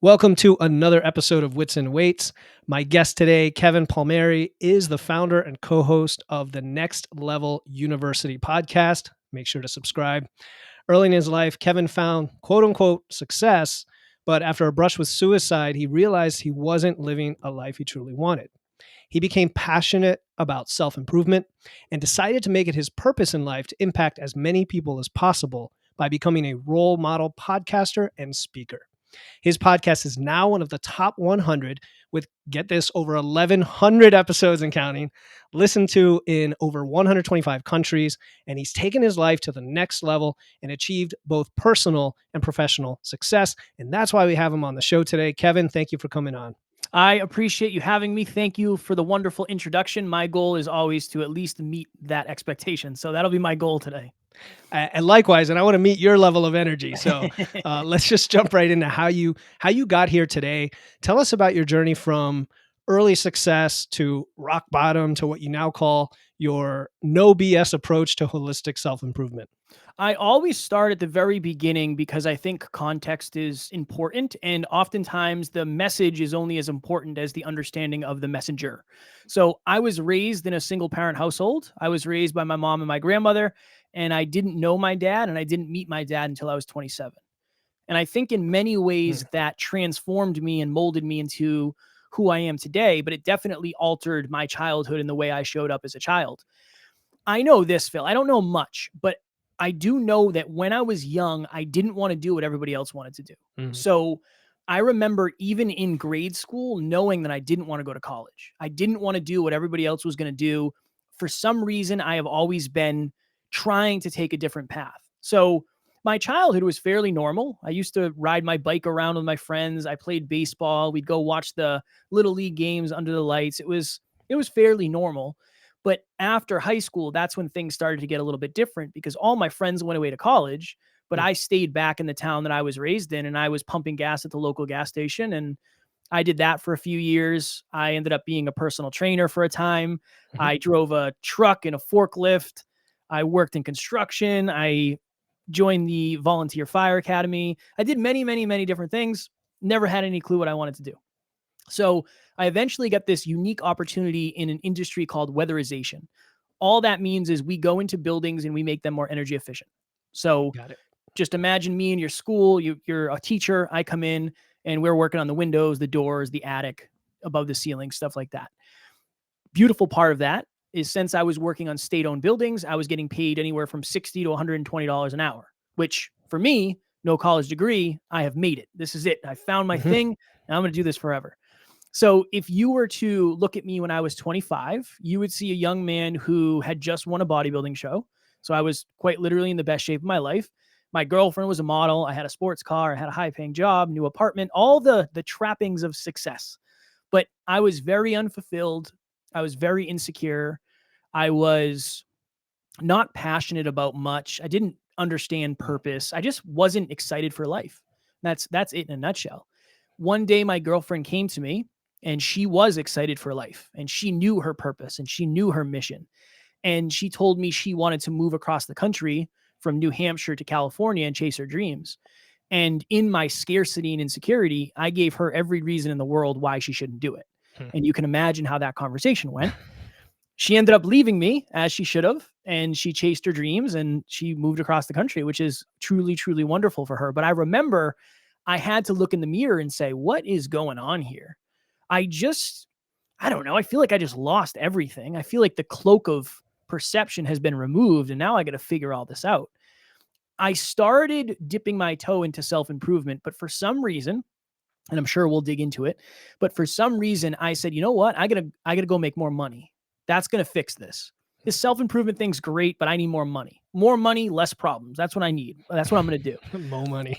Welcome to another episode of Wits and Weights. My guest today, Kevin Palmieri, is the founder and co-host of the Next Level University podcast. Make sure to subscribe. Early in his life, Kevin found quote unquote success, but after a brush with suicide, he realized he wasn't living a life he truly wanted. He became passionate about self-improvement and decided to make it his purpose in life to impact as many people as possible by becoming a role model podcaster and speaker. His podcast is now one of the top 100 with, get this, over 1,100 episodes and counting, listened to in over 125 countries, and he's taken his life to the next level and achieved both personal and professional success. And that's why we have him on the show today. Kevin, thank you for coming on. I appreciate you having me. Thank you for the wonderful introduction. My goal is always to at least meet that expectation. So that'll be my goal today. And likewise, and I want to meet your level of energy. So let's just jump right into how you got here today. Tell us about your journey from early success to rock bottom to what you now call your no BS approach to holistic self-improvement. I always start at the very beginning because I think context is important. And oftentimes the message is only as important as the understanding of the messenger. So I was raised in a single parent household. I was raised by my mom and my grandmother, and I didn't know my dad and I didn't meet my dad until I was 27. And I think in many ways that transformed me and molded me into who I am today, but it definitely altered my childhood and the way I showed up as a child. I know this, Phil. I don't know much, but I do know that when I was young, I didn't want to do what everybody else wanted to do. Mhm. So I remember even in grade school, knowing that I didn't want to go to college. I didn't want to do what everybody else was going to do. For some reason, I have always been trying to take a different path. So my childhood was fairly normal. I used to ride my bike around with my friends. I played baseball. We'd go watch the little league games under the lights. It was fairly normal. But after high school, that's when things started to get a little bit different because all my friends went away to college, but I stayed back in the town that I was raised in and I was pumping gas at the local gas station. And I did that for a few years. I ended up being a personal trainer for a time. Mhm. I drove a truck and a forklift. I worked in construction. I joined the volunteer fire academy. I did many, many, many different things. Never had any clue what I wanted to do. So I eventually got this unique opportunity in an industry called weatherization. All that means is we go into buildings and we make them more energy efficient. So Got it. just imagine me in your school, you're a teacher, I come in and we're working on the windows, the doors, the attic, above the ceiling, stuff like that. Beautiful part of that is since I was working on state-owned buildings, I was getting paid anywhere from $60 to $120 an hour, which for me, no college degree, I have made it. This is it. I found my thing and I'm going to do this forever. So if you were to look at me when I was 25, you would see a young man who had just won a bodybuilding show. So I was quite literally in the best shape of my life. My girlfriend was a model. I had a sports car. I had a high paying job, new apartment, all the trappings of success. But I was very unfulfilled. I was very insecure. I was not passionate about much. I didn't understand purpose. I just wasn't excited for life. That's it in a nutshell. One day my girlfriend came to me and she was excited for life and she knew her purpose and she knew her mission. And she told me she wanted to move across the country from New Hampshire to California and chase her dreams. And in my scarcity and insecurity, I gave her every reason in the world why she shouldn't do it. And you can imagine how that conversation went. She ended up leaving me as she should have, and she chased her dreams and she moved across the country, which is truly, truly wonderful for her. But I remember I had to look in the mirror and say, what is going on here? I don't know. I feel like I just lost everything. I feel like the cloak of perception has been removed and now I got to figure all this out. I started dipping my toe into self-improvement, but for some reason, and I'm sure we'll dig into it, but for some reason I said, you know what? I gotta go make more money. That's going to fix this. This self-improvement thing's great, but I need more money. More money, less problems. That's what I need. That's what I'm going to do. More money.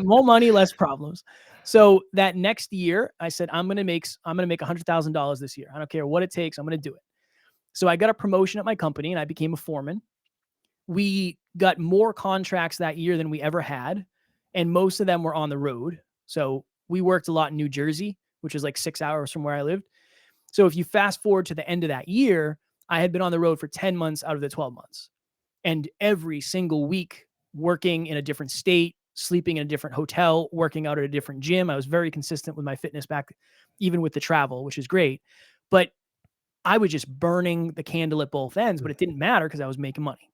More money, less problems. So that next year, I said, I'm going to make $100,000 this year. I don't care what it takes. I'm going to do it. So I got a promotion at my company and I became a foreman. We got more contracts that year than we ever had. And most of them were on the road. So we worked a lot in New Jersey, which is like 6 hours from where I lived. So if you fast forward to the end of that year, I had been on the road for 10 months out of the 12 months. And every single week working in a different state, sleeping in a different hotel, working out at a different gym. I was very consistent with my fitness back, even with the travel, which is great. But I was just burning the candle at both ends, but it didn't matter because I was making money.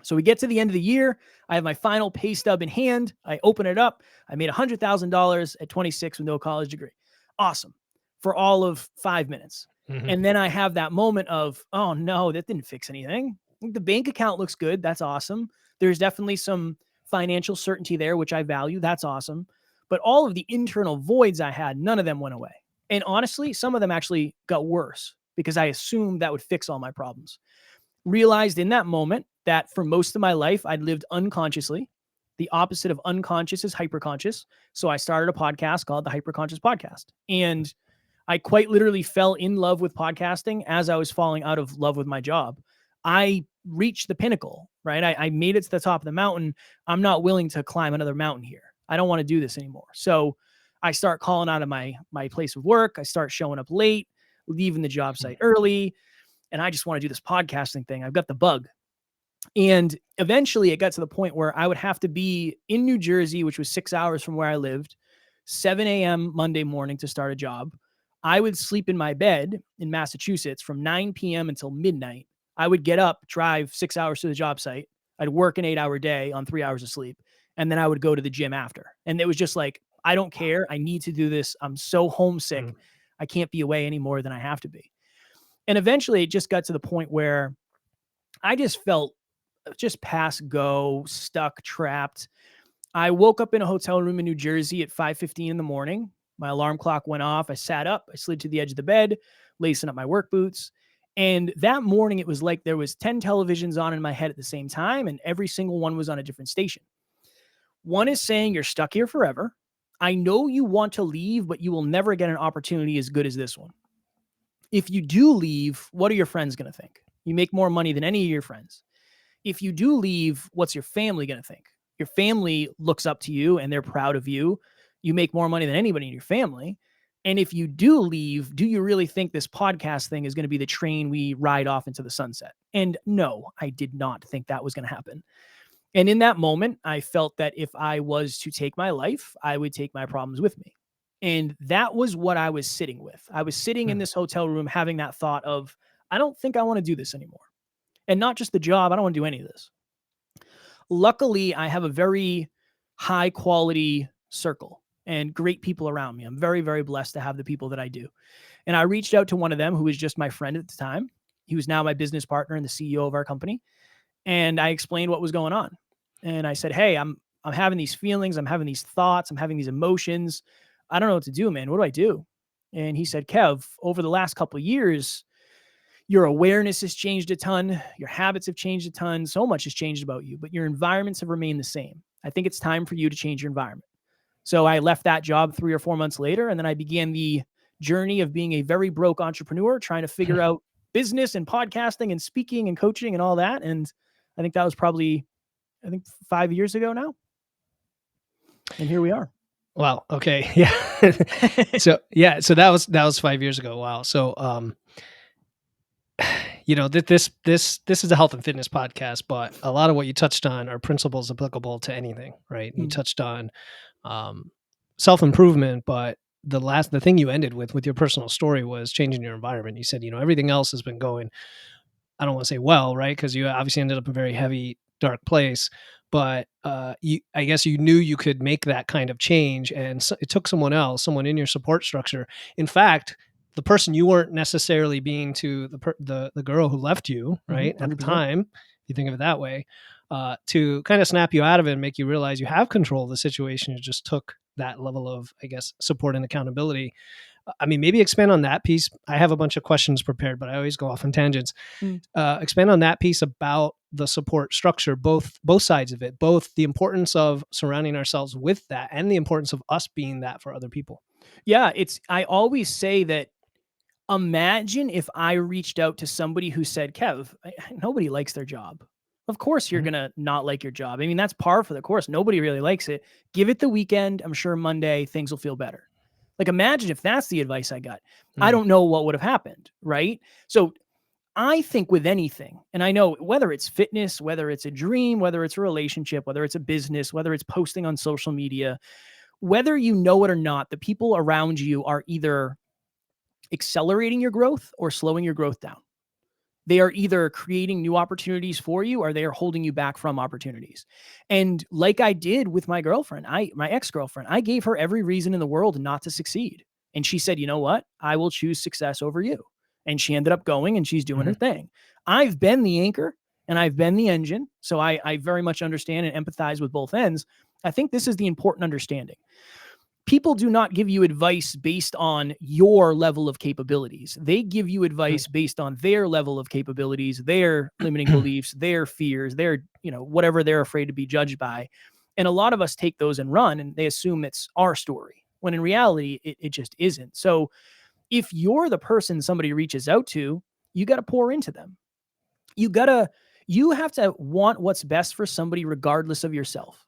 So we get to the end of the year. I have my final pay stub in hand. I open it up. I made $100,000 at 26 with no college degree. Awesome. For all of 5 minutes. Mm-hmm. And then I have that moment of, oh no, that didn't fix anything. The bank account looks good. That's awesome. There's definitely some financial certainty there, which I value. That's awesome. But all of the internal voids I had, none of them went away. And honestly, some of them actually got worse because I assumed that would fix all my problems. Realized in that moment that for most of my life, I'd lived unconsciously. The opposite of unconscious is hyperconscious. So I started a podcast called the Hyperconscious Podcast. And I quite literally fell in love with podcasting as I was falling out of love with my job. I reached the pinnacle, right? I made it to the top of the mountain. I'm not willing to climb another mountain here. I don't want to do this anymore. So I start calling out of my place of work. I start showing up late, leaving the job site early. And I just want to do this podcasting thing. I've got the bug. And eventually it got to the point where I would have to be in New Jersey, which was 6 hours from where I lived, 7 a.m. Monday morning to start a job. I would sleep in my bed in Massachusetts from 9 p.m. until midnight. I would get up, drive 6 hours to the job site. I'd work an 8-hour day on 3 hours of sleep. And then I would go to the gym after. And it was just like, I don't care. I need to do this. I'm so homesick. I can't be away any more than I have to be. And eventually it just got to the point where I just felt just past go, stuck, trapped. I woke up in a hotel room in New Jersey at 5:15 in the morning. My alarm clock went off. I sat up. I slid to the edge of the bed, lacing up my work boots. And that morning, it was like there was 10 televisions on in my head at the same time, and every single one was on a different station. One is saying, you're stuck here forever. I know you want to leave, but you will never get an opportunity as good as this one. If you do leave, what are your friends going to think? You make more money than any of your friends. If you do leave, what's your family going to think? Your family looks up to you and they're proud of you. You make more money than anybody in your family. And if you do leave, do you really think this podcast thing is going to be the train we ride off into the sunset? And no, I did not think that was going to happen. And in that moment, I felt that if I was to take my life, I would take my problems with me. And that was what I was sitting with. I was sitting in this hotel room having that thought of, I don't think I want to do this anymore. And not just the job. I don't want to do any of this. Luckily, I have a very high quality circle and great people around me. I'm very, very blessed to have the people that I do. And I reached out to one of them who was just my friend at the time. He was now my business partner and the CEO of our company. And I explained what was going on. And I said, hey, I'm having these feelings. I'm having these thoughts. I'm having these emotions. I don't know what to do, man. What do I do? And he said, Kev, over the last couple of years, your awareness has changed a ton. Your habits have changed a ton. So much has changed about you, but your environments have remained the same. I think it's time for you to change your environment. So I left that job 3 or 4 months later, and then I began the journey of being a very broke entrepreneur, trying to figure out business and podcasting and speaking and coaching and all that. And I think that was probably, 5 years ago now. And here we are. Wow. Okay. Yeah. So that was 5 years ago. Wow. So, this is a health and fitness podcast, but a lot of what you touched on are principles applicable to anything, right? You touched on self-improvement, but the thing you ended with your personal story was changing your environment. You said, everything else has been going, I don't want to say well, right? Because you obviously ended up in a very heavy, dark place, but I guess you knew you could make that kind of change, and so it took someone in your support structure. In fact, the person you weren't necessarily being to the girl who left you, right, at the time, if you think of it that way, to kind of snap you out of it and make you realize you have control of the situation. It just took that level of, I guess, support and accountability. I mean, maybe expand on that piece. I have a bunch of questions prepared, but I always go off on tangents. Expand on that piece about the support structure, both sides of it, both the importance of surrounding ourselves with that and the importance of us being that for other people. Yeah, I always say that, imagine if I reached out to somebody who said, Kev, nobody likes their job. Of course you're going to not like your job. I mean, that's par for the course. Nobody really likes it. Give it the weekend. I'm sure Monday things will feel better. Like, imagine if that's the advice I got. I don't know what would have happened, right? So I think with anything, and I know whether it's fitness, whether it's a dream, whether it's a relationship, whether it's a business, whether it's posting on social media, whether you know it or not, the people around you are either accelerating your growth or slowing your growth down. They are either creating new opportunities for you or they are holding you back from opportunities. And like I did with my girlfriend, my ex-girlfriend, I gave her every reason in the world not to succeed. And she said, you know what? I will choose success over you. And she ended up going and she's doing her thing. I've been the anchor and I've been the engine. So I very much understand and empathize with both ends. I think this is the important understanding. People do not give you advice based on your level of capabilities. They give you advice based on their level of capabilities, their limiting beliefs, their fears, their, whatever they're afraid to be judged by. And a lot of us take those and run and they assume it's our story, when in reality, it just isn't. So if you're the person somebody reaches out to, you got to pour into them. You have to want what's best for somebody regardless of yourself.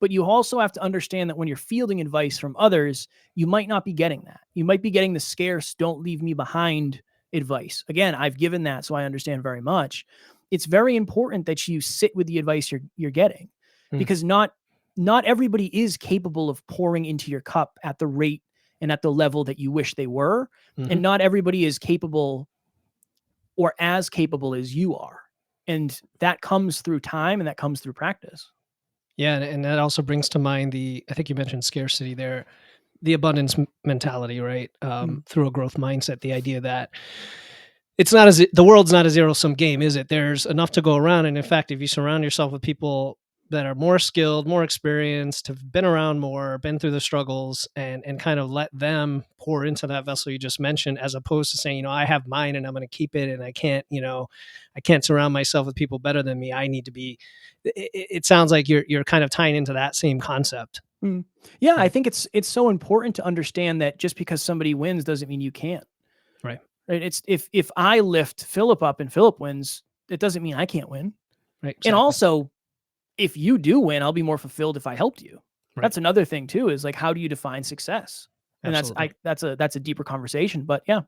But you also have to understand that when you're fielding advice from others, you might not be getting that. You might be getting the scarce, don't leave me behind advice. Again, I've given that, so I understand very much. It's very important that you sit with the advice you're getting, because not everybody is capable of pouring into your cup at the rate and at the level that you wish they were. And not everybody is capable or as capable as you are. And that comes through time and that comes through practice. Yeah, and that also brings to mind I think you mentioned scarcity there, the abundance mentality, right? Through a growth mindset, the idea that the world's not a zero-sum game, is it? There's enough to go around, and in fact, if you surround yourself with people that are more skilled, more experienced, have been around more, been through the struggles, and kind of let them pour into that vessel you just mentioned, as opposed to saying, I have mine and I'm going to keep it, and I can't surround myself with people better than me. I need to be. It sounds like you're kind of tying into that same concept. Yeah, I think it's so important to understand that just because somebody wins doesn't mean you can't. Right. It's if I lift Philip up and Philip wins, it doesn't mean I can't win. Right. Exactly. And also, if you do win, I'll be more fulfilled if I helped you. Right. That's another thing too, is like, how do you define success? And Absolutely. that's a deeper conversation, but yeah.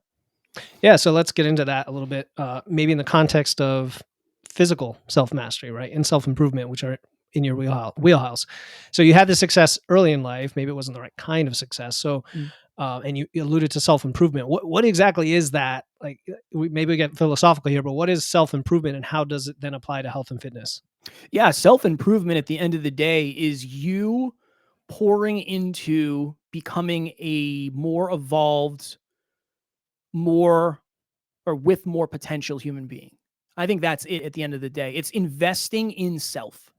Yeah. So let's get into that a little bit, maybe in the context of physical self-mastery, right? And self-improvement, which are in your wheelhouse. So you had the success early in life. Maybe it wasn't the right kind of success. So, and you alluded to self-improvement. What exactly is that? Like, maybe we get philosophical here, but what is self-improvement and how does it then apply to health and fitness? Yeah. Self-improvement at the end of the day is you pouring into becoming a more evolved, with more potential human being. I think that's it at the end of the day. It's investing in self.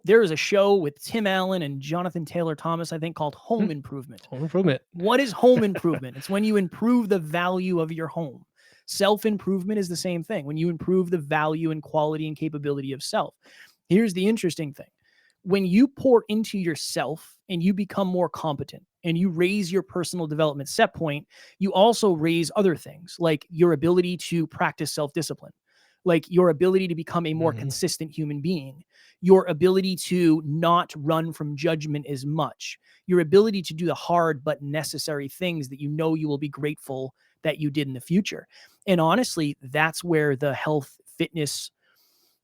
There is a show with Tim Allen and Jonathan Taylor Thomas, I think, called Home Improvement. Home improvement. What is home improvement? It's when you improve the value of your home. Self-improvement is the same thing. When you improve the value and quality and capability of self. Here's the interesting thing. When you pour into yourself and you become more competent and you raise your personal development set point, you also raise other things like your ability to practice self-discipline, like your ability to become a more consistent human being, your ability to not run from judgment as much, your ability to do the hard but necessary things that you will be grateful that you did in the future. And honestly, that's where the health, fitness,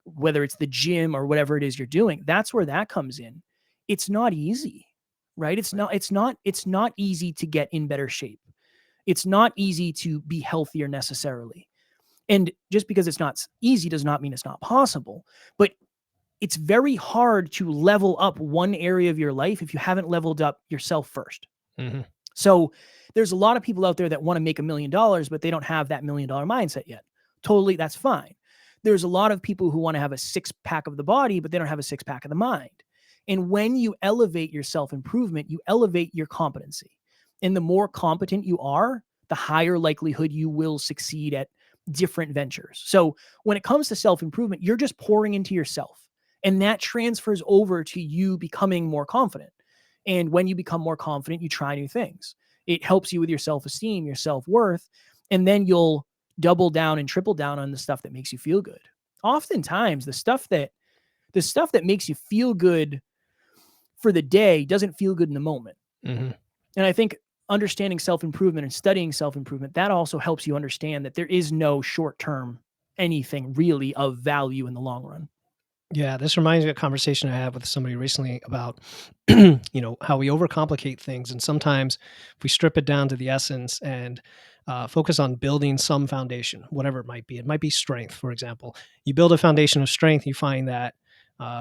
whether it's the gym or whatever it is you're doing, that's where that comes in. It's not easy, right? It's not easy to get in better shape. It's not easy to be healthier necessarily. And just because it's not easy does not mean it's not possible, but it's very hard to level up one area of your life if you haven't leveled up yourself first. So there's a lot of people out there that want to make $1 million, but they don't have that $1 million mindset yet. Totally, that's fine. There's a lot of people who want to have a six-pack of the body, but they don't have a six-pack of the mind. And when you elevate your self-improvement, you elevate your competency. And the more competent you are, the higher likelihood you will succeed at different ventures. So when it comes to self-improvement, you're just pouring into yourself. And that transfers over to you becoming more confident. And when you become more confident, you try new things. It helps you with your self-esteem, your self-worth, and then you'll double down and triple down on the stuff that makes you feel good. Oftentimes, the stuff that makes you feel good for the day doesn't feel good in the moment. And I think understanding self-improvement and studying self-improvement, that also helps you understand that there is no short-term anything really of value in the long run. Yeah, this reminds me of a conversation I had with somebody recently about, how we overcomplicate things, and sometimes if we strip it down to the essence and focus on building some foundation, whatever it might be strength, for example. You build a foundation of strength, you find that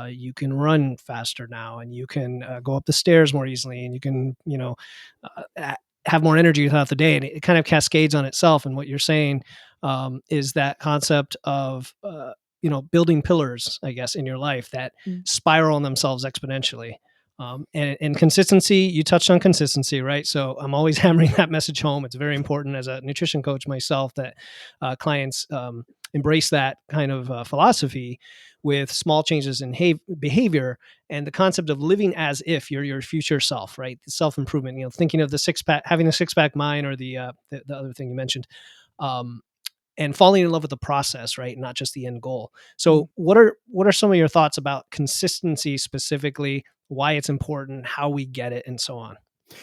you can run faster now, and you can go up the stairs more easily, and you can, have more energy throughout the day, and it kind of cascades on itself. And what you're saying is that concept of building pillars, I guess, in your life that Mm. spiral on themselves exponentially. And consistency, you touched on consistency, right? So I'm always hammering that message home. It's very important as a nutrition coach myself that clients embrace that kind of philosophy with small changes in behavior, and the concept of living as if you're your future self, right? The self improvement, thinking of the six pack, having the six pack mind, or the other thing you mentioned. Um, and falling in love with the process, right? Not just the end goal. Mm. So what are some of your thoughts about consistency specifically, why it's important, how we get it, and so on?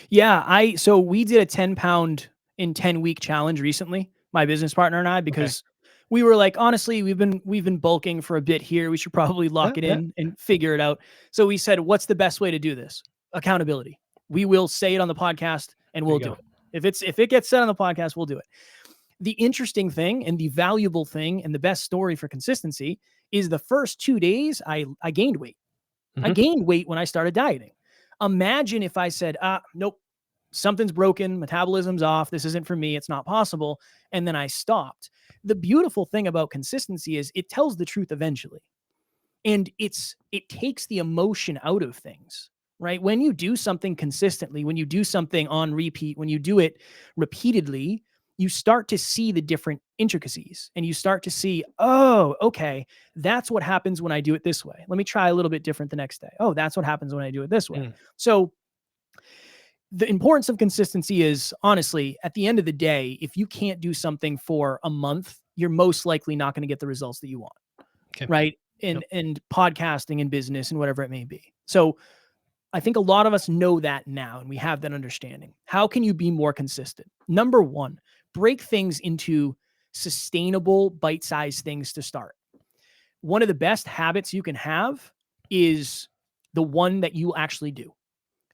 Yeah, so we did a 10-pound in 10-week challenge recently, my business partner and I, Okay. because we were like, honestly, we've been bulking for a bit here. We should probably Yeah, lock it yeah. in and figure it out. So we said, what's the best way to do this? Accountability. We will say it on the podcast and There we'll you do go. it. If it gets said on the podcast, we'll do it. The interesting thing and the valuable thing and the best story for consistency is the first 2 days I gained weight. I Hmm. gained weight when I started dieting. Imagine if I said, nope, something's broken, metabolism's off, this isn't for me, it's not possible. And then I stopped. The beautiful thing about consistency is it tells the truth eventually. And it takes the emotion out of things, right? When you do something consistently, when you do something on repeat, when you do it repeatedly, you start to see the different intricacies and you start to see, oh, okay, that's what happens when I do it this way. Let me try a little bit different the next day. Oh, that's what happens when I do it this way. Mm. So the importance of consistency is, honestly, at the end of the day, if you can't do something for a month, you're most likely not going to get the results that you want, Okay. right? Yep. And podcasting and business and whatever it may be. So I think a lot of us know that now and we have that understanding. How can you be more consistent? Number one, break things into sustainable bite-sized things to start. One of the best habits you can have is the one that you actually do.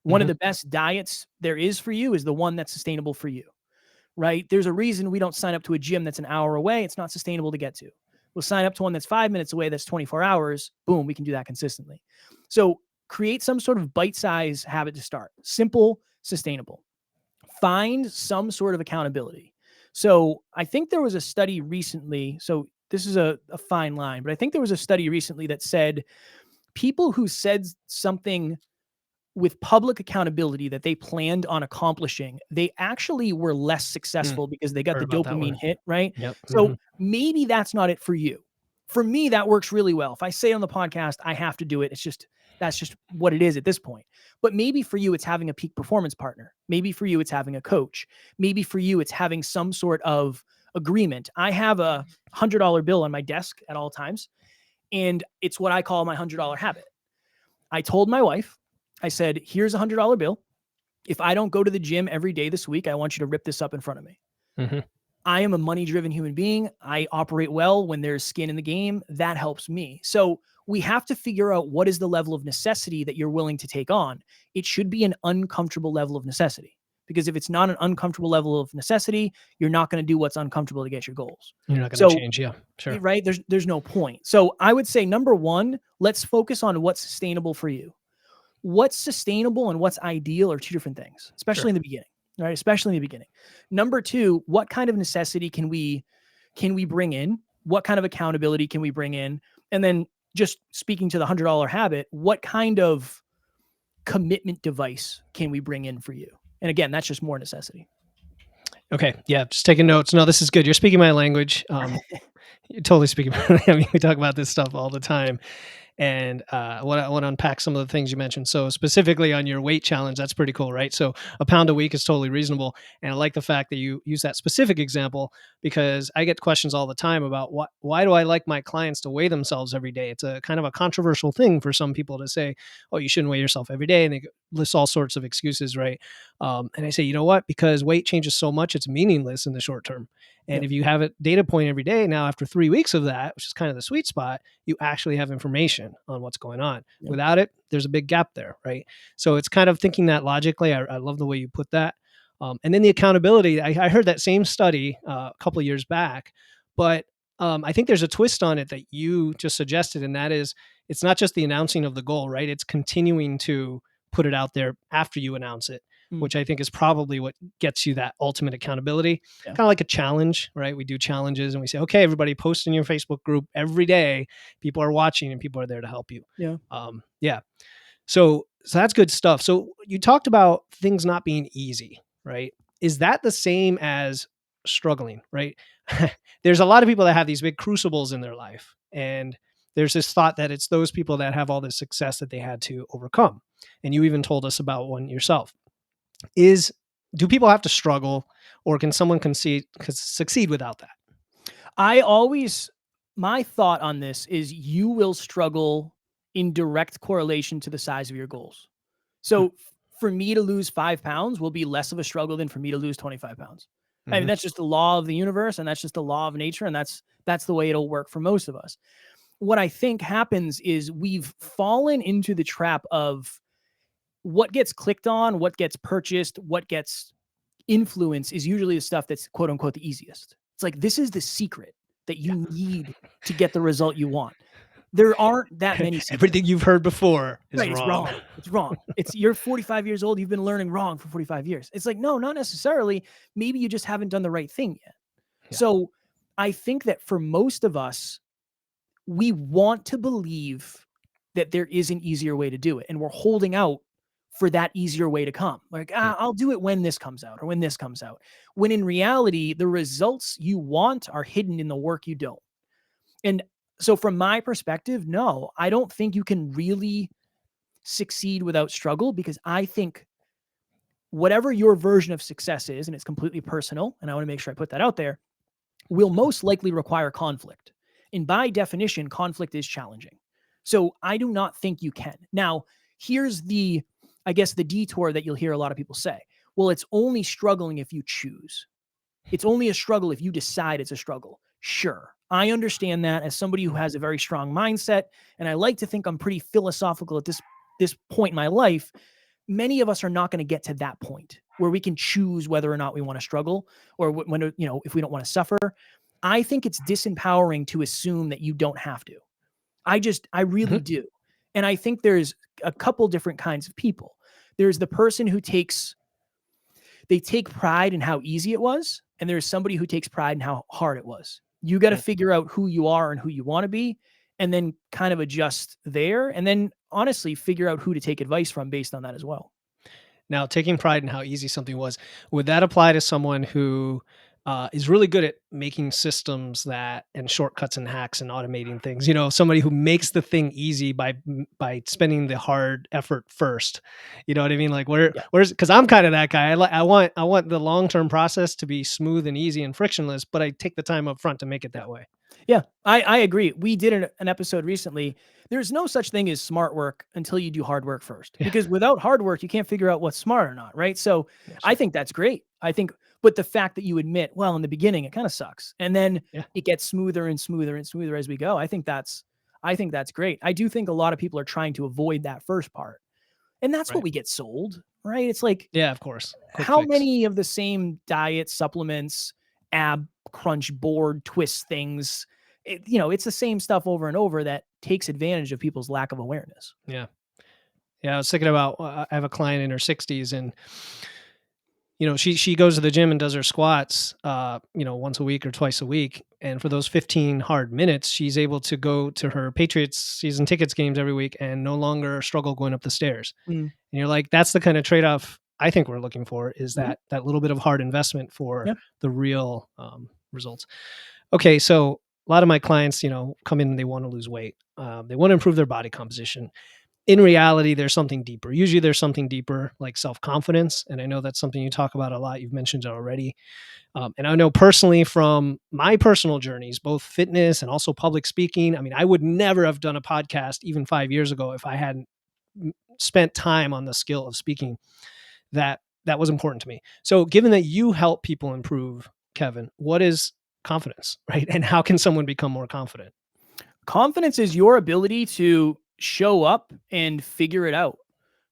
One of Hmm. the best diets there is for you is the one that's sustainable for you, right? There's a reason we don't sign up to a gym that's an hour away. It's not sustainable to get to. We'll sign up to one that's 5 minutes away, that's 24 hours. Boom, we can do that consistently. So create some sort of bite-sized habit to start. Simple, sustainable. Find some sort of accountability. So I think there was a study recently. So this is a fine line, but I think there was a study recently that said people who said something with public accountability that they planned on accomplishing, they actually were less Mm. successful because they got Heard the about that dopamine one. hit, right? Yep. Hmm. So maybe that's not it for you. For me, that works really well. If I say on the podcast, I have to do it. That's just what it is at this point. But maybe for you, it's having a peak performance partner. Maybe for you, it's having a coach. Maybe for you, it's having some sort of agreement. I have a $100 bill on my desk at all times, and it's what I call my $100 habit. I told my wife, I said, here's a $100 bill. If I don't go to the gym every day this week, I want you to rip this up in front of me. Hmm. I am a money driven human being. I operate well when there's skin in the game. That helps me. So we have to figure out what is the level of necessity that you're willing to take on. It should be an uncomfortable level of necessity, because if it's not an uncomfortable level of necessity, you're not going to do what's uncomfortable to get your goals. You're not going to So, change. Yeah. Sure. right, there's no point. So I would say number one, let's focus on what's sustainable for you. What's sustainable and what's ideal are two different things, Sure. especially in the beginning, right? Especially in the beginning. Number two, what kind of necessity can we bring in? What kind of accountability can we bring in? And then, just speaking to the $100 habit, what kind of commitment device can we bring in for you? And again, that's just more necessity. Okay. Yeah. Just taking notes. No, this is good. You're speaking my language. You're totally speaking. I mean, we talk about this stuff all the time. And I want to unpack some of the things you mentioned. So specifically on your weight challenge, that's pretty cool, right? So a pound a week is totally reasonable. And I like the fact that you use that specific example because I get questions all the time about why do I like my clients to weigh themselves every day? It's a kind of a controversial thing for some people to say, oh, you shouldn't weigh yourself every day. And they list all sorts of excuses, right? And I say, you know what? Because weight changes so much, it's meaningless in the short term. And Yep. if you have a data point every day, now after 3 weeks of that, which is kind of the sweet spot, you actually have information on what's going on. Yep. Without it, there's a big gap there, right? So it's kind of thinking that logically. I love the way you put that. And then the accountability. I heard that same study a couple of years back, but I think there's a twist on it that you just suggested, and that is it's not just the announcing of the goal, right? It's continuing to put it out there after you announce it, Mm. which I think is probably what gets you that ultimate accountability. Yeah. Kind of like a challenge, right? We do challenges and we say, okay, everybody post in your Facebook group every day. People are watching and people are there to help you. Yeah. Yeah. So that's good stuff. So you talked about things not being easy, right? Is that the same as struggling, right? There's a lot of people that have these big crucibles in their life. And there's this thought that it's those people that have all this success that they had to overcome. And you even told us about one yourself. Do people have to struggle, or can someone succeed without that? My thought on this is you will struggle in direct correlation to the size of your goals. So for me to lose 5 pounds will be less of a struggle than for me to lose 25 pounds. I mean, Mm-hmm. that's just the law of the universe, and that's just the law of nature. And that's the way it'll work for most of us. What I think happens is we've fallen into the trap of what gets clicked on, what gets purchased, what gets influence is usually the stuff that's quote unquote the easiest. It's like, this is the secret that you need to get the result you want. There aren't that many secrets. Everything you've heard before is Right, it's wrong. wrong. It's wrong. You're 45 years old. You've been learning wrong for 45 years. It's like, no, not necessarily. Maybe you just haven't done the right thing yet. Yeah. So I think that for most of us, we want to believe that there is an easier way to do it. And we're holding out for that easier way to come. Like, I'll do it when this comes out or when this comes out. When in reality, the results you want are hidden in the work you don't. And so from my perspective, no, I don't think you can really succeed without struggle, because I think whatever your version of success is, and it's completely personal, and I want to make sure I put that out there, will most likely require conflict. And by definition, conflict is challenging. So I do not think you can. Now, here's the detour that you'll hear a lot of people say. Well, it's only struggling if you choose. It's only a struggle if you decide it's a struggle. Sure. I understand that as somebody who has a very strong mindset, and I like to think I'm pretty philosophical at this point in my life. Many of us are not going to get to that point where we can choose whether or not we want to struggle, or when, if we don't want to suffer. I think it's disempowering to assume that you don't have to. I really do. And I think there's a couple different kinds of people. There's the person who they take pride in how easy it was. And there's somebody who takes pride in how hard it was. You got to figure out who you are and who you want to be, and then kind of adjust there. And then honestly, figure out who to take advice from based on that as well. Now, taking pride in how easy something was, would that apply to someone who is really good at making systems and shortcuts and hacks and automating things? Somebody who makes the thing easy by spending the hard effort first. You know what I mean? Like where's because I'm kind of that guy. I want the long term process to be smooth and easy and frictionless, but I take the time up front to make it that way. Yeah, I agree. We did an episode recently. There's no such thing as smart work until you do hard work first, because without hard work, you can't figure out what's smart or not, right? So I think that's great. But the fact that you admit, well, in the beginning, it kind of sucks, and then it gets smoother and smoother and smoother as we go. I think that's great. I do think a lot of people are trying to avoid that first part, and that's what we get sold, right? It's like, yeah, of course. How many of the same diet supplements, ab crunch board twist things, it's the same stuff over and over that takes advantage of people's lack of awareness. Yeah. I was thinking about, I have a client in her 60s, and she goes to the gym and does her squats, once a week or twice a week. And for those 15 hard minutes, she's able to go to her Patriots season tickets games every week and no longer struggle going up the stairs. And you're like, that's the kind of trade-off I think we're looking for, is that little bit of hard investment for the real results. Okay. So a lot of my clients, come in and they want to lose weight. They want to improve their body composition. In reality, there's something deeper. Usually there's something deeper like self-confidence. And I know that's something you talk about a lot. You've mentioned it already. And I know personally from my personal journeys, both fitness and also public speaking. I mean, I would never have done a podcast even 5 years ago if I hadn't spent time on the skill of speaking. That was important to me. So given that you help people improve, Kevin, what is confidence, right? And how can someone become more confident? Confidence is your ability to show up and figure it out.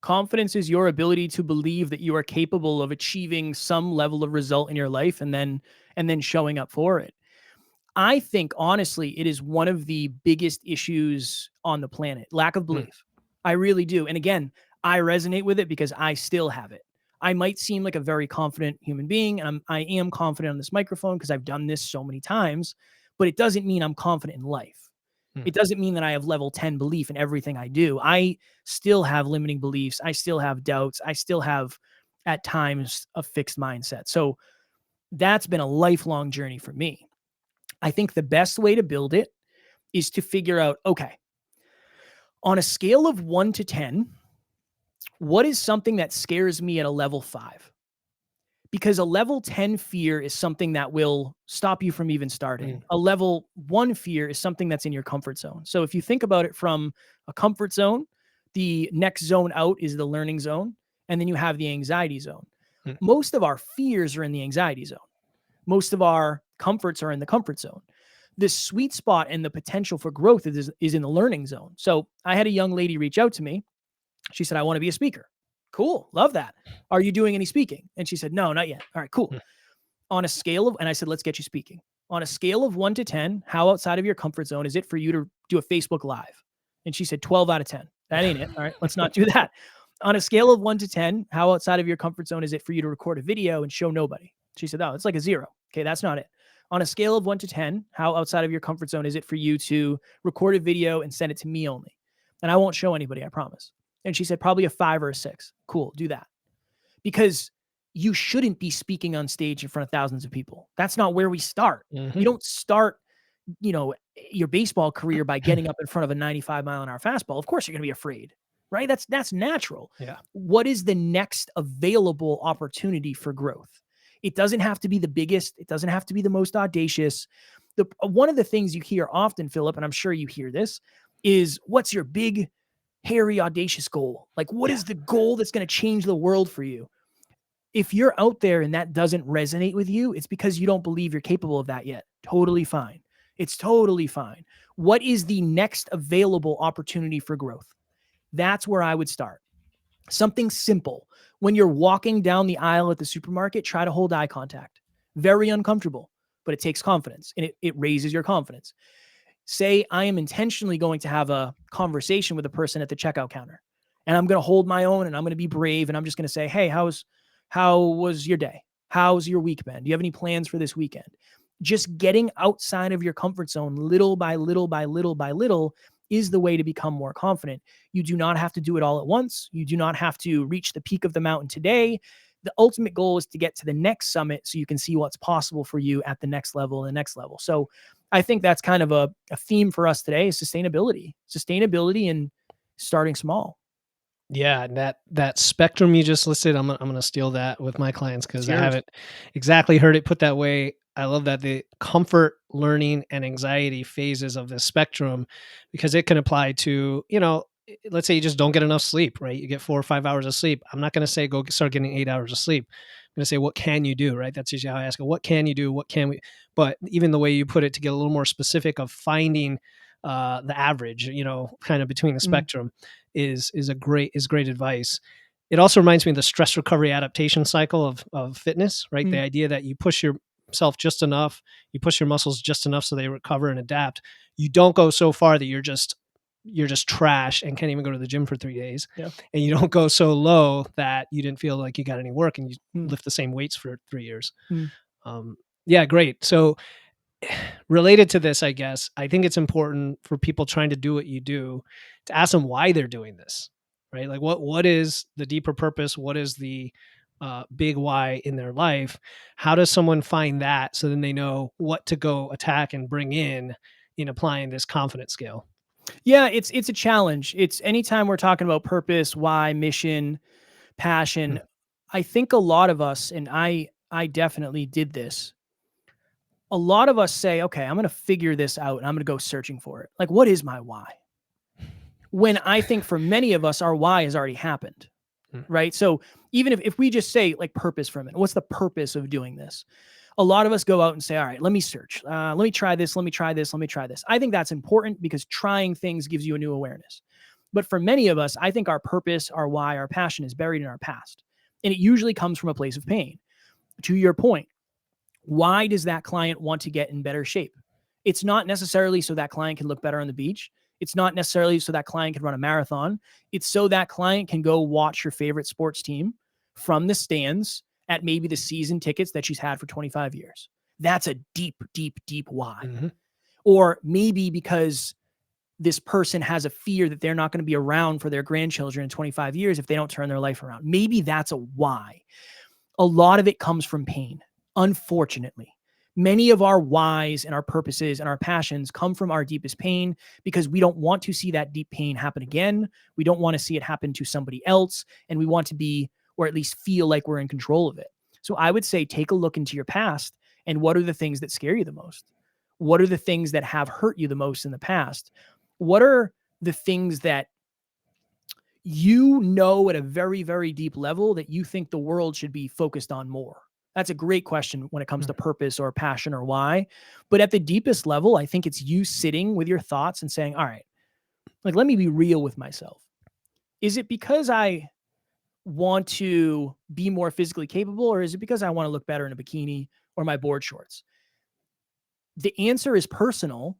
Confidence is your ability to believe that you are capable of achieving some level of result in your life and then showing up for it. I think honestly, it is one of the biggest issues on the planet, lack of Mm, belief. I really do. And again, I resonate with it because I still have it. I might seem like a very confident human being, and I am confident on this microphone because I've done this so many times, but it doesn't mean I'm confident in life. mm, It doesn't mean that I have level 10 belief in everything I do. I still have limiting beliefs. I still have doubts. I still have, at times, a fixed mindset. So that's been a lifelong journey for me. I think the best way to build it is to figure out, okay, on a scale of 1 to 10, what is something that scares me at a level 5? Because a level 10 fear is something that will stop you from even starting. mm, A level 1 fear is something that's in your comfort zone. So if you think about it from a comfort zone, the next zone out is the learning zone, and then you have the anxiety zone. mm, Most of our fears are in the anxiety zone. Most of our comforts are in the comfort zone. The sweet spot and the potential for growth is in the learning zone. So I had a young lady reach out to me. She said, I want to be a speaker. Cool. Love that. Are you doing any speaking? And she said, no, not yet. All right, cool. mm, On a scale of, and I said, let's get you speaking. On a scale of 1 to 10, how outside of your comfort zone is it for you to do a Facebook Live? And she said, 12 out of 10. That ain't it. All right, let's not do that. On a scale of 1 to 10, how outside of your comfort zone is it for you to record a video and show nobody? She said, oh, it's like a 0. Okay, that's not it. On a scale of 1 to 10, how outside of your comfort zone is it for you to record a video and send it to me only? And I won't show anybody, I promise. And she said, probably a 5 or a 6. Cool, do that. Because you shouldn't be speaking on stage in front of thousands of people. That's not where we start. mhm. You don't start, you know, your baseball career by getting up in front of a 95-mile-an-hour fastball. Of course you're going to be afraid, right? That's natural. Yeah. What is the next available opportunity for growth? It doesn't have to be the biggest. It doesn't have to be the most audacious. One of the things you hear often, Philip, and I'm sure you hear this, is what's your big, hairy, audacious goal? Like, what Yeah. is the goal that's going to change the world for you? If you're out there and that doesn't resonate with you, it's because you don't believe you're capable of that yet. Totally fine. It's totally fine. What is the next available opportunity for growth? That's where I would start. Something simple. When you're walking down the aisle at the supermarket, try to hold eye contact. Very uncomfortable, but it takes confidence and it raises your confidence. Say I am intentionally going to have a conversation with a person at the checkout counter, and I'm going to hold my own and I'm going to be brave and I'm just going to say, hey, how was your day? How's your week been? Do you have any plans for this weekend? Just getting outside of your comfort zone little by little by little by little is the way to become more confident. You do not have to do it all at once. You do not have to reach the peak of the mountain today. The ultimate goal is to get to the next summit so you can see what's possible for you at the next level and the next level. So I think that's kind of a theme for us today is sustainability and starting small. Yeah, and that spectrum you just listed, I'm gonna steal that with my clients It's because I yours. haven't exactly heard it put that way. I love that the comfort, learning, and anxiety phases of this spectrum, because it can apply to, let's say you just don't get enough sleep, right? You get 4 or 5 hours of sleep. I'm not gonna say go start getting 8 hours of sleep. I'm gonna say, what can you do, right? That's usually how I ask it. What can you do? What can we? But even the way you put it to get a little more specific of finding the average, kind of between the Mm, spectrum is great advice. It also reminds me of the stress recovery adaptation cycle of fitness, right? The mm, idea that you push yourself just enough, you push your muscles just enough so they recover and adapt. You don't go so far that you're just trash and can't even go to the gym for 3 days. yeah. And you don't go so low that you didn't feel like you got any work and you Mm, lift the same weights for 3 years. mm, Um, yeah, great. So related to this, I guess, I think it's important for people trying to do what you do to ask them why they're doing this, right? Like what is the deeper purpose? What is the big why in their life. How does someone find that so then they know what to go attack and bring in applying this confidence scale? Yeah, it's a challenge. It's anytime we're talking about purpose, why, mission, Mm, passion. I think a lot of us, and I definitely did this. A lot of us say, okay, I'm going to figure this out and I'm going to go searching for it. Like, what is my why? When I think for many of us, our why has already happened, mm, right? So even if we just say like purpose for a minute, what's the purpose of doing this? A lot of us go out and say, all right, let me search. Let me try this. Let me try this. Let me try this. I think that's important because trying things gives you a new awareness. But for many of us, I think our purpose, our why, our passion is buried in our past. And it usually comes from a place of pain. To your point, why does that client want to get in better shape? It's not necessarily so that client can look better on the beach. It's not necessarily so that client can run a marathon. It's so that client can go watch your favorite sports team from the stands at maybe the season tickets that she's had for 25 years. That's a deep, deep, deep why. mhm. Or maybe because this person has a fear that they're not going to be around for their grandchildren in 25 years if they don't turn their life around. Maybe that's a why. A lot of it comes from pain, unfortunately. Many of our whys and our purposes and our passions come from our deepest pain because we don't want to see that deep pain happen again. We don't want to see it happen to somebody else. And we want to be, or at least feel like we're in control of it. So I would say take a look into your past and what are the things that scare you the most? What are the things that have hurt you the most in the past? What are the things that you know at a very, very deep level that you think the world should be focused on more? That's a great question when it comes to Mm. purpose or passion or why. But at the deepest level, I think it's you sitting with your thoughts and saying, all right, like, let me be real with myself. Is it because I want to be more physically capable, or is it because I want to look better in a bikini or my board shorts? The answer is personal,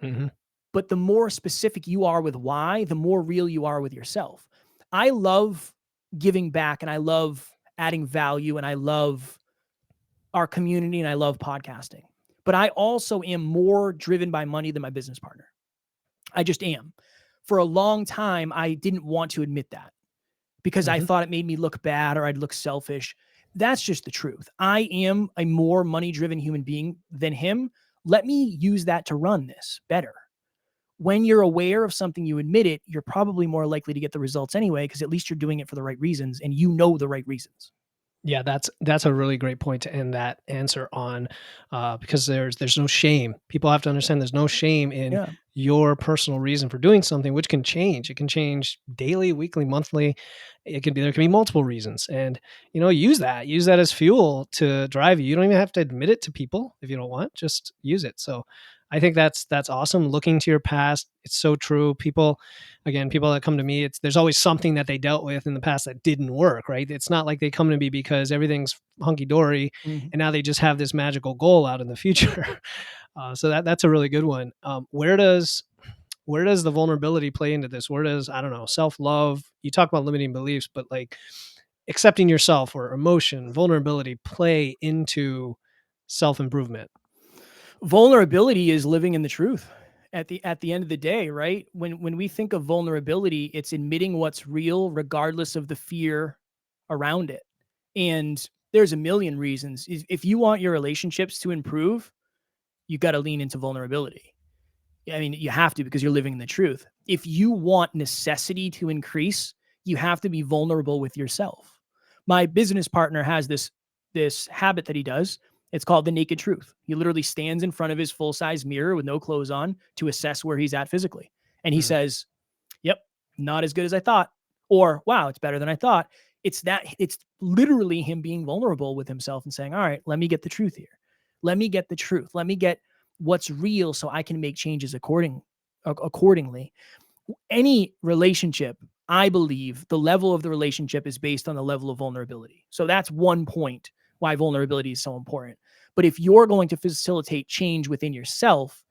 Mhm. but the more specific you are with why, the more real you are with yourself. I love giving back and I love adding value and I love our community and I love podcasting. But I also am more driven by money than my business partner. I just am. For a long time, I didn't want to admit that because I Mhm. thought it made me look bad or I'd look selfish. That's just the truth. I am a more money driven human being than him. Let me use that to run this better. When you're aware of something, you admit it, you're probably more likely to get the results anyway, because at least you're doing it for the right reasons and you know the right reasons. Yeah, that's a really great point to end that answer on, because there's no shame. People have to understand there's no shame in Yeah. your personal reason for doing something, which can change. It can change daily, weekly, monthly. It can be there can be multiple reasons, and use that as fuel to drive you. You don't even have to admit it to people if you don't want. Just use it. So, I think that's awesome. Looking to your past, it's so true. People that come to me, it's there's always something that they dealt with in the past that didn't work, right? It's not like they come to me because everything's hunky dory Mhm. and now they just have this magical goal out in the future. So that's a really good one. Where does the vulnerability play into this? Where does, I don't know, self love? You talk about limiting beliefs, but like accepting yourself or emotion, vulnerability play into self improvement. Vulnerability is living in the truth at the end of the day, right? When we think of vulnerability, it's admitting what's real regardless of the fear around it. And there's a million reasons. If you want your relationships to improve, you got to lean into vulnerability. I mean, you have to because you're living in the truth. If you want necessity to increase, you have to be vulnerable with yourself. My business partner has this habit that he does. It's called the naked truth. He literally stands in front of his full-size mirror with no clothes on to assess where he's at physically. And he Mm, says, "Yep, not as good as I thought." Or, "Wow, it's better than I thought." It's literally him being vulnerable with himself and saying, "All right, let me get the truth here. Let me get the truth. Let me get what's real so I can make changes accordingly." Any relationship, I believe the level of the relationship is based on the level of vulnerability. So that's one point why vulnerability is so important. But if you're going to facilitate change within yourself,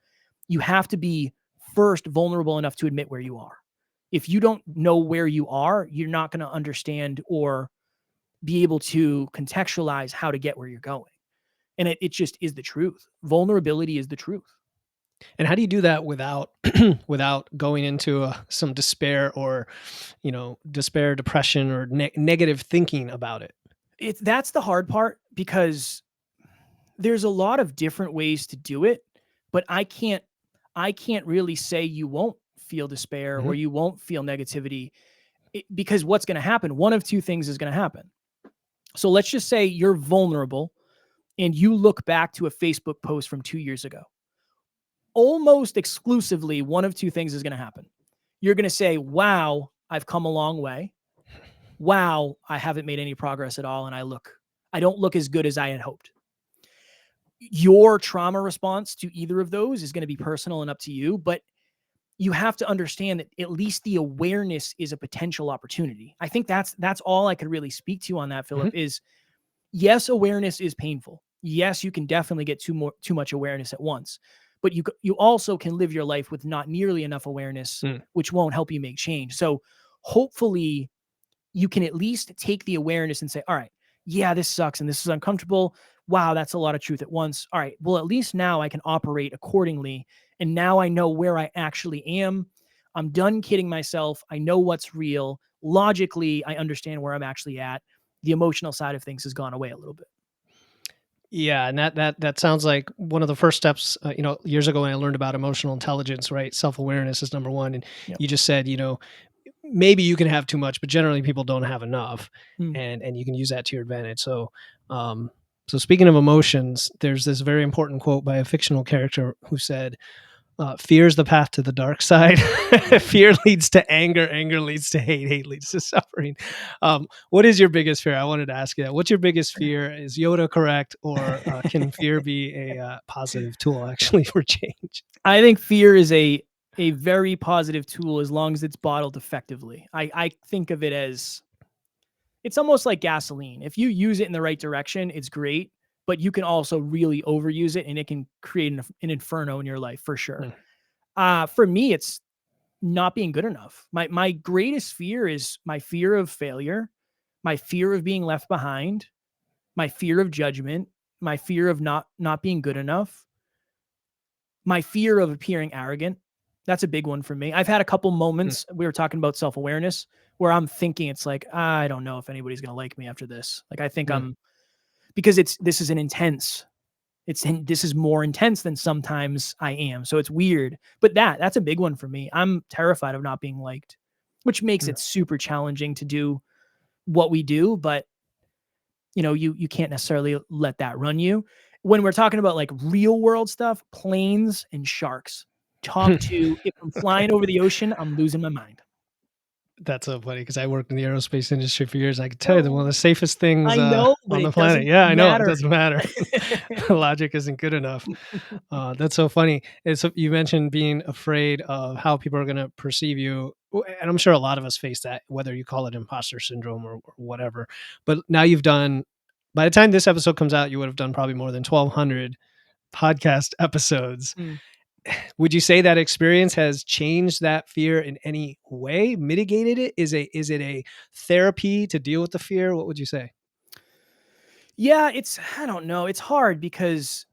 you have to be first vulnerable enough to admit where you are. If you don't know where you are, you're not going to understand or be able to contextualize how to get where you're going. And it just is the truth. Vulnerability is the truth. And how do you do that without without going into some despair or, despair, depression, or negative thinking about it? That's the hard part because there's a lot of different ways to do it, but I can't really say you won't feel despair Mhm. or you won't feel negativity because what's going to happen? One of two things is going to happen. So let's just say you're vulnerable and you look back to a Facebook post from 2 years ago. Almost exclusively, one of two things is going to happen. You're going to say, wow, I've come a long way. Wow, I haven't made any progress at all. And I don't look as good as I had hoped. Your trauma response to either of those is going to be personal and up to you, but you have to understand that at least the awareness is a potential opportunity. I think that's all I could really speak to on that, Philip, Mhm. is yes, awareness is painful. Yes, you can definitely get too much awareness at once, but you also can live your life with not nearly enough awareness, Mm. which won't help you make change. So hopefully you can at least take the awareness and say, all right, yeah, this sucks and this is uncomfortable. Wow, that's a lot of truth at once. All right, well, at least now I can operate accordingly. And now I know where I actually am. I'm done kidding myself. I know what's real. Logically, I understand where I'm actually at. The emotional side of things has gone away a little bit. Yeah, and that sounds like one of the first steps. Years ago when I learned about emotional intelligence, right? Self awareness is number one, and Yep. you just said, maybe you can have too much, but generally people don't have enough, Mm. and you can use that to your advantage. Um, so speaking of emotions, there's this very important quote by a fictional character who said, fear is the path to the dark side. Fear leads to anger. Anger leads to hate. Hate leads to suffering. What is your biggest fear? I wanted to ask you that. What's your biggest fear? Is Yoda correct, or can fear be a positive tool actually for change? I think fear is a very positive tool as long as it's bottled effectively. I think of it as it's almost like gasoline. If you use it in the right direction, it's great, but you can also really overuse it and it can create an inferno in your life for sure. Mm. For me, it's not being good enough. My greatest fear is my fear of failure, my fear of being left behind, my fear of judgment, my fear of not being good enough, my fear of appearing arrogant. That's a big one for me. I've had a couple Mm. moments, we were talking about self-awareness, where I'm thinking it's like, I don't know if anybody's going to like me after this. Like I think Mm. because this is an intense this is more intense than sometimes I am. So it's weird. But that's a big one for me. I'm terrified of not being liked, which makes Mm. it super challenging to do what we do, but you can't necessarily let that run you. When we're talking about like real world stuff, planes and sharks. Top two. If I'm flying over the ocean, I'm losing my mind. That's so funny because I worked in the aerospace industry for years. I can tell you that one of No, the safest things I know, but on the it planet. doesn't Yeah, I know it matter. doesn't matter. Logic isn't good enough. That's so funny. You mentioned being afraid of how people are going to perceive you, and I'm sure a lot of us face that, whether you call it imposter syndrome or whatever. But now you've done. By the time this episode comes out, you would have done probably more than 1,200 podcast episodes. Mm. Would you say that experience has changed that fear in any way, mitigated it? Is it a therapy to deal with the fear? What would you say? Yeah, I don't know. It's hard because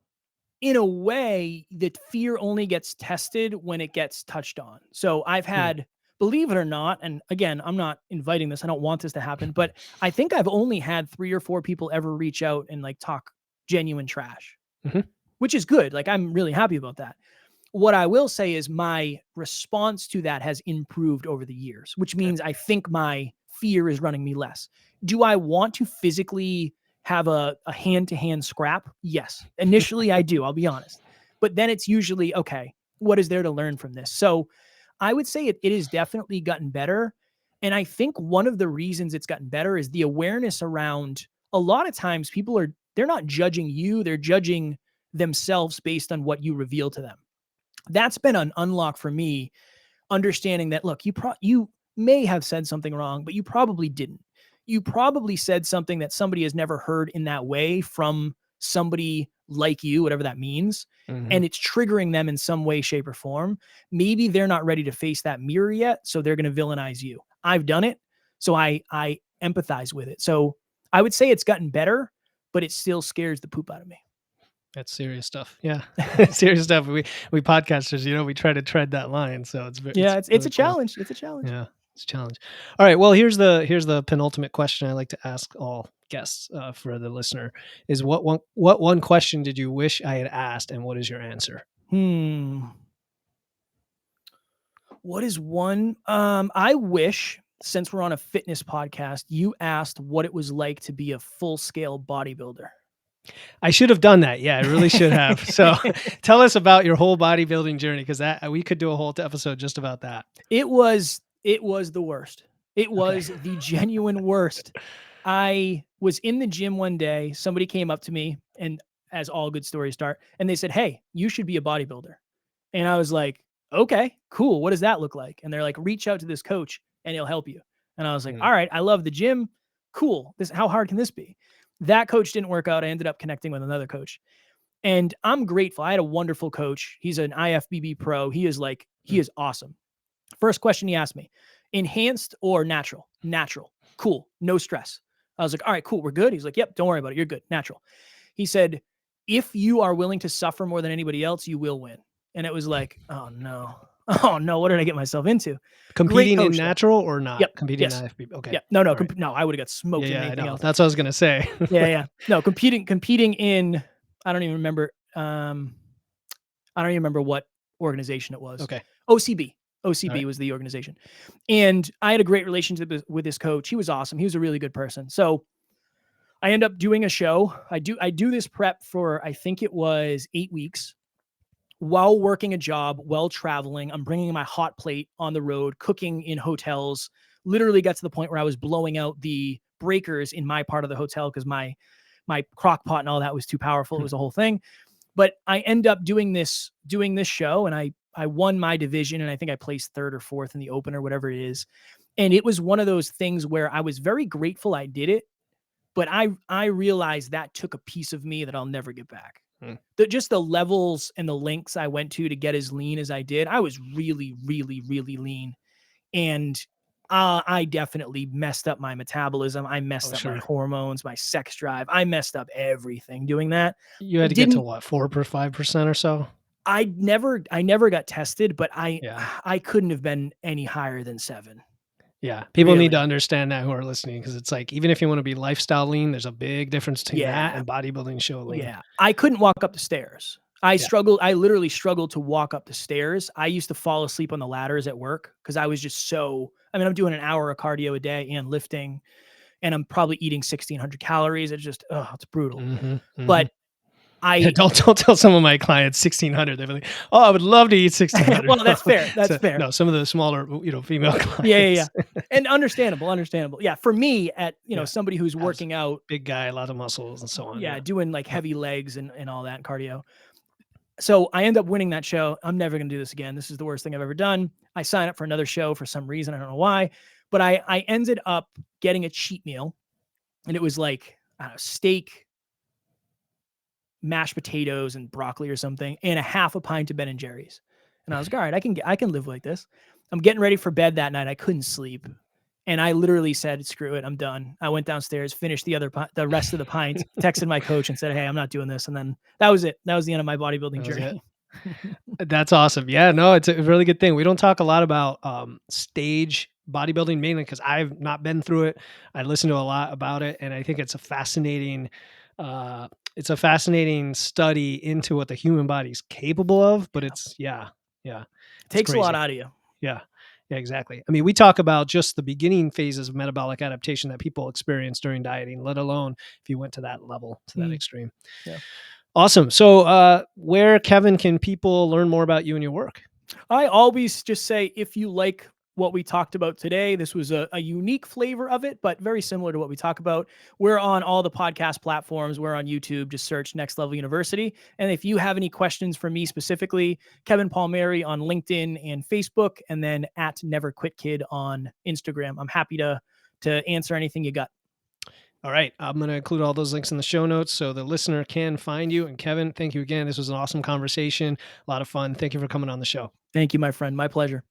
in a way, the fear only gets tested when it gets touched on. So I've Mm. had, believe it or not, and again, I'm not inviting this, I don't want this to happen, but I think I've only had 3 or 4 people ever reach out and like talk genuine trash, Mhm. which is good. Like I'm really happy about that. What I will say is my response to that has improved over the years, which Okay. means I think my fear is running me less. Do I want to physically have a hand to hand scrap? Yes. Initially, I do, I'll be honest. But then it's usually, okay, what is there to learn from this? So I would say it has definitely gotten better. And I think one of the reasons it's gotten better is the awareness around a lot of times they're not judging you, they're judging themselves based on what you reveal to them. That's been an unlock for me, understanding that look, you may have said something wrong, but you probably didn't. You probably said something that somebody has never heard in that way from somebody like you, whatever that means, Mhm. and it's triggering them in some way, shape, or form. Maybe they're not ready to face that mirror yet, so they're going to villainize you. I've done it, so I empathize with it. So I would say it's gotten better, but it still scares the poop out of me. That's serious stuff. Yeah. Serious stuff. We podcasters, we try to tread that line, so Yeah, it's it's really a cool. challenge. It's a challenge. Yeah. It's a challenge. All right. Well, here's the penultimate question I like to ask all guests for the listener is what one question did you wish I had asked, and what is your answer? Hmm. What is one? I wish, since we're on a fitness podcast, you asked what it was like to be a full scale bodybuilder. I should have done that. Yeah, I really should have. So, tell us about your whole bodybuilding journey, because that we could do a whole episode just about that. It was the worst. It Okay. was the genuine worst. I was in the gym one day. Somebody came up to me, and as all good stories start, and they said, "Hey, you should be a bodybuilder." And I was like, "Okay, cool. What does that look like?" And they're like, "Reach out to this coach, and he'll help you." And I was like, Mm, "All right, I love the gym. Cool. This How hard can this be?" That coach didn't work out. I ended up connecting with another coach, and I'm grateful. I had a wonderful coach. He's an IFBB pro. He mm, is awesome. First question he asked me, enhanced or natural? Natural. Cool. No stress. I was like, all right, cool. We're good. He's like, yep, don't worry about it. You're good. Natural. He said, if you are willing to suffer more than anybody else, you will win. And it was like, oh no. Oh no. What did I get myself into? Great Competing in coach though. natural or not Yep. competing in Yes. IFBB? Okay. Yep. No, no, All right. no, I would have got Yeah, smoked in yeah, I anything know. else. That's what I was gonna say. Yeah, yeah. No, competing in, I don't even remember. I don't even remember what organization it was. Okay. OCB. All right. OCB was the organization. And I had a great relationship with this coach. He was awesome. He was a really good person. So I end up doing a show. I do this prep for, I think it was 8 weeks, while working a job, while traveling. I'm bringing my hot plate on the road, cooking in hotels. Literally got to the point where I was blowing out the breakers in my part of the hotel because my crock pot and all that was too powerful. It Hmm. was a whole thing. But I end up doing this show, and I won my division, and I think I placed third or fourth in the open or whatever it is. And it was one of those things where I was very grateful I did it, but I realized that took a piece of me that I'll never get back. Mm. Just the levels and the lengths I went to get as lean as I did. I was really, really, really lean, and I definitely messed up my metabolism. I messed Oh, up my sure. hormones, my sex drive. I messed up everything doing that. You had to get to Didn't what, 4 or 5% or so? I never got tested, but I Yeah. I couldn't have been any higher than 7. Yeah. People need to Really. understand that who are listening, because it's like, even if you want to be lifestyle lean, there's a big difference between that Yeah. and bodybuilding show lean. Yeah. I couldn't walk up the stairs. Yeah. I literally struggled to walk up the stairs. I used to fall asleep on the ladders at work because I was just so, I mean, I'm doing an hour of cardio a day and lifting, and I'm probably eating 1,600 calories. It's just, oh, it's brutal. Mhm, mhm. But Yeah, I don't tell some of my clients 1,600. They're like, "Oh, I would love to eat 1,600." well, that's fair. That's So, fair. no, some of the smaller, female Yeah, yeah, yeah. clients. And understandable, understandable. Yeah, for me at, Yeah, somebody who's has working out, big guy, a lot of muscles and so on, yeah, yeah. doing like Yep. heavy legs and all that cardio. So I end up winning that show. I'm never going to do this again. This is the worst thing I've ever done. I sign up for another show for some reason. I don't know why, but I ended up getting a cheat meal, and it was like, I don't know, steak, mashed potatoes, and broccoli or something, and a half a pint of Ben and Jerry's. And I was like, all right, I can live like this. I'm getting ready for bed that night. I couldn't sleep. And I literally said, screw it, I'm done. I went downstairs, finished the rest of the pint, texted my coach and said, hey, I'm not doing this. And then that was it. That was the end of my bodybuilding That was it. journey. That's awesome. Yeah, no, it's a really good thing. We don't talk a lot about stage bodybuilding, mainly because I've not been through it. I listen to a lot about it, and I think uh, it's a fascinating study into what the human body's capable of. But Yeah. it's yeah, It it's takes a lot crazy. out of you. Yeah. Yeah, exactly. I mean, we talk about just the beginning phases of metabolic adaptation that people experience during dieting, let alone if you went to that level, to that Mm, extreme. yeah. Awesome. So, where, Kevin, can people learn more about you and your work? I always just say, if you like what we talked about today, this was a unique flavor of it, but very similar to what we talk about. We're on all the podcast platforms. We're on YouTube. Just search Next Level University. And if you have any questions for me specifically, Kevin Palmieri on LinkedIn and Facebook, and then at Never Quit Kid on Instagram. I'm happy to answer anything you got. All right. I'm going to include all those links in the show notes so the listener can find you. And Kevin, thank you again. This was an awesome conversation. A lot of fun. Thank you for coming on the show. Thank you, my friend. My pleasure.